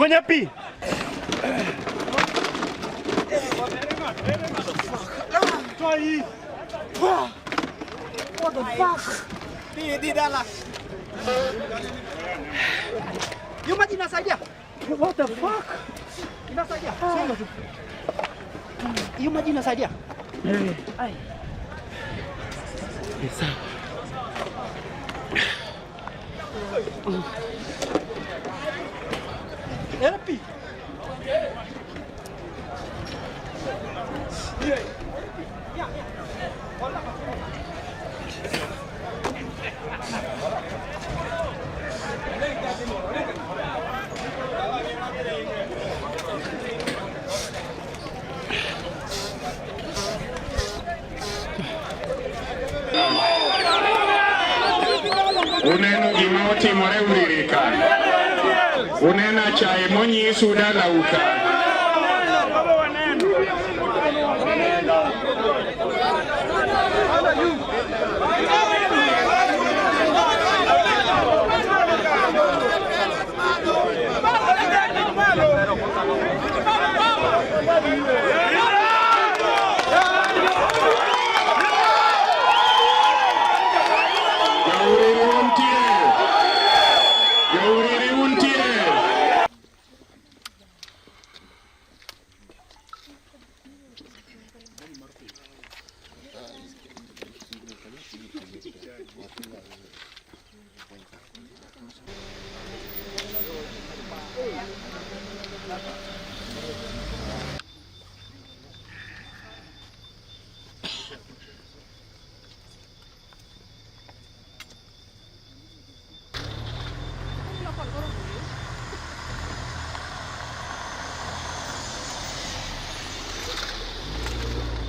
Fanya pi. What the fuck? Di dalam. Yung maji nasaidia. What the fuck? Inasaidia. Yung maji nasaidia. Ai. Bisa. Era pi. Uneno gima otimore Ulirika. Uneno chaye monyisu dalauka.